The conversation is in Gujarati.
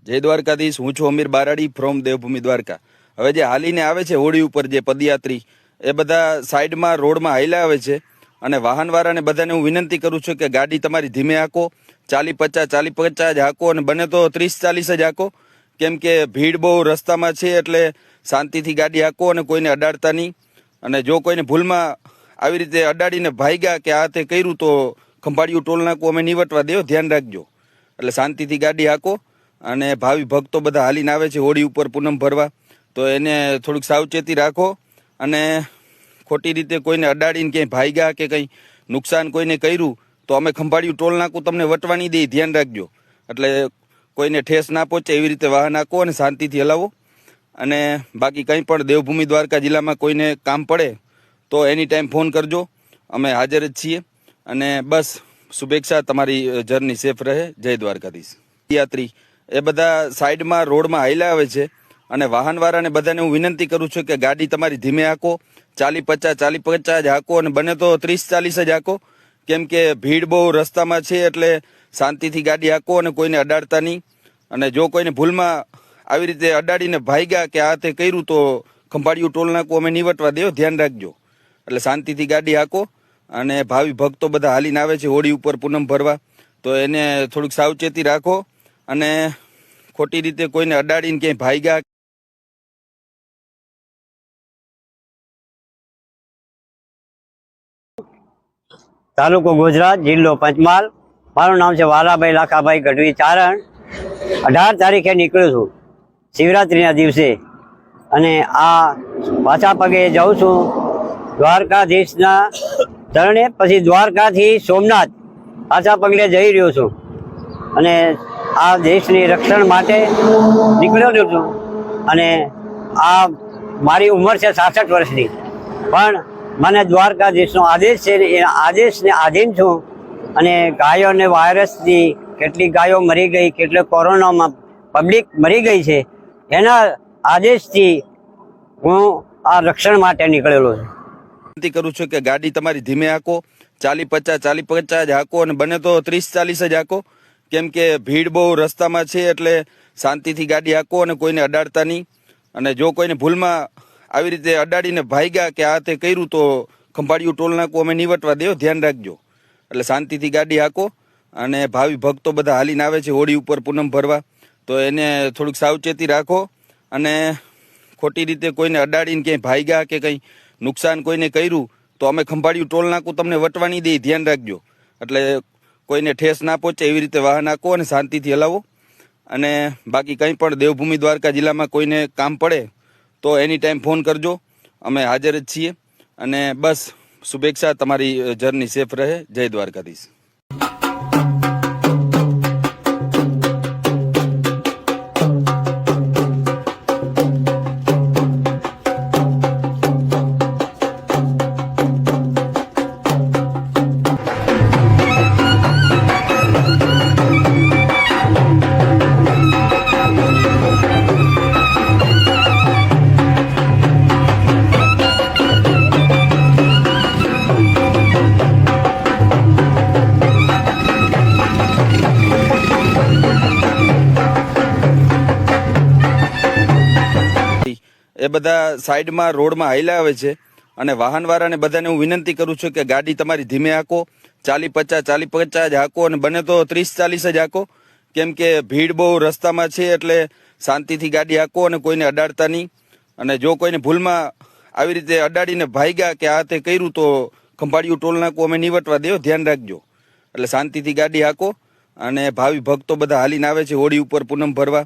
જય દ્વારકાધીશ। હું છું અમીર બારાડી ફ્રોમ દેવભૂમિ દ્વારકા। હવે જે હાલીને આવે છે હોળી ઉપર જે પદયાત્રી એ બધા સાઈડમાં રોડમાં હાલ્યા આવે છે અને વાહનવાળાને બધાને હું વિનંતી કરું છું કે ગાડી તમારી ધીમે હાંકો, 40-50 જ હાંકો અને બને તો 30-40 જ હાંકો, કેમ કે ભીડ બહુ રસ્તામાં છે એટલે શાંતિથી ગાડી હાંકો અને કોઈને અડાડતા નહીં। અને જો કોઈને ભૂલમાં આવી રીતે અડાડીને ભાગ્યા કે આ તે કર્યું તો ખંભાળિયું ટોલ નાકું અમે નીવટવા દેવો, ધ્યાન રાખજો। એટલે શાંતિથી ગાડી હાંકો। અને ભાવિ ભક્તો બધા હાલીને આવે છે હોળી ઉપર પૂનમ ભરવા, તો એને થોડીક સાવચેતી રાખો અને ખોટી રીતે કોઈને અડાડીને ક્યાંય ભાગ્યા કે કંઈ નુકસાન કોઈને કર્યું તો અમે ખંભાળિયું ટોલ નાકું તમને વટવા નહીં દઈએ, ધ્યાન રાખજો। એટલે કોઈને ઠેસ ના પહોંચે એવી રીતે વાહન હાંકો અને શાંતિથી હલાવો। અને બાકી કંઈ પણ દેવભૂમિ દ્વારકા જિલ્લામાં કોઈને કામ પડે તો એની ટાઈમ ફોન કરજો, અમે હાજર જ છીએ। અને બસ શુભેચ્છા, તમારી જર્ની સેફ રહે। જય દ્વારકાધીશ। યાત્રી એ બધા સાઈડમાં રોડમાં હાલ્યા આવે છે અને વાહનવાળાને બધાને હું વિનંતી કરું છું કે ગાડી તમારી ધીમે હાંકો, 40-50 જ હાંકો અને બને તો 30-40 જ હાંકો, કેમ કે ભીડ બહુ રસ્તામાં છે એટલે શાંતિથી ગાડી હાંકો અને કોઈને અડાડતા નહીં। અને જો કોઈને ભૂલમાં આવી રીતે અડાડીને ભાગ્યા કે આ તે કર્યું તો ખંભાળિયું ટોલ નાકું અમે નીવટવા દેવો, ધ્યાન રાખજો। એટલે શાંતિથી ગાડી હાંકો। અને ભાવિ ભક્તો બધા હાલીને આવે છે હોળી ઉપર પૂનમ ભરવા, તો એને થોડીક સાવચેતી રાખો અને ખોટી રીતે કોઈને અડાડીને ક્યાંય ભાગ્યા તાલુકો ગુજરાત, જિલ્લો પંચમહાલ। મારું નામ છે વાલાભાઈ લાખાભાઈ ગઢવી ચારણ। 18 તારીખે નીકળ્યો છું શિવરાત્રિના દિવસે અને આ પાછા પગે જાઉં છું દ્વારકાધીશના ચરણે, પછી દ્વારકાથી સોમનાથ પાછા પગલે જઈ રહ્યો છું અને આ દેશની રક્ષણ માટે નીકળ્યો છું। અને આ મારી ઉંમર છે 66 વર્ષની, પણ મને દ્વારકાધીશનો આદેશ છે, એ આદેશને આધીન છું। અને ગાયોને વાયરસથી કેટલી ગાયો મરી ગઈ, કેટલી કોરોનામાં પબ્લિક મરી ગઈ છે, એના આદેશથી હું આ રક્ષણ માટે નીકળેલો છું। વિનંતી કરું છું કે ગાડી તમારી ધીમે હાંકો, 40-50 જ હાંકો અને બને તો 30-40 જ હાંકો, કેમ કે ભીડ બહુ રસ્તામાં છે એટલે શાંતિથી ગાડી હાંકો અને કોઈને અડાડતા નહીં। અને જો કોઈને ભૂલમાં આવી રીતે અડાડીને ભાગ્યા કે આ તે કર્યું તો ખંભાળિયું ટોલ નાકું અમે નીવટવા દેવો, ધ્યાન રાખજો। એટલે શાંતિથી ગાડી હાંકો। અને ભાવિ ભક્તો બધા હાલીને આવે છે હોળી ઉપર પૂનમ ભરવા, તો એને થોડીક સાવચેતી રાખો અને ખોટી રીતે કોઈને અડાડીને ક્યાંય ભાગ્યા કે કંઈ નુકસાન કોઈને કર્યું તો અમે ખંભાળિયું ટોલ નાકું તમને વટવા નહીં દઈએ, ધ્યાન રાખજો। એટલે કોઈને ઠેસ ના પહોંચે એવી રીતે વાહન હાંકો અને શાંતિથી હલાવો। અને બાકી કંઈ પણ દેવભૂમિ દ્વારકા જિલ્લામાં કોઈને કામ પડે તો એની ટાઈમ ફોન કરજો, અમે હાજર જ છીએ। અને બસ શુભેચ્છા, તમારી જર્ની સેફ રહે। જય દ્વારકાધીશ। એ બધા સાઈડમાં રોડમાં હાલ્યા આવે છે અને વાહનવાળાને બધાને હું વિનંતી કરું છું કે ગાડી તમારી ધીમે હાંકો, 40-50 જ હાંકો અને બને તો 30-40 જ હાંકો, કેમ કે ભીડ બહુ રસ્તામાં છે એટલે શાંતિથી ગાડી હાંકો અને કોઈને અડાડતા નહીં। અને જો કોઈને ભૂલમાં આવી રીતે અડાડીને ભાગ્યા કે આ તે કર્યું તો ખંભાળિયું ટોલ નાકું અમે નીવટવા દેવો, ધ્યાન રાખજો। એટલે શાંતિથી ગાડી હાંકો। અને ભાવિ ભક્તો બધા હાલીને આવે છે હોળી ઉપર પૂનમ ભરવા,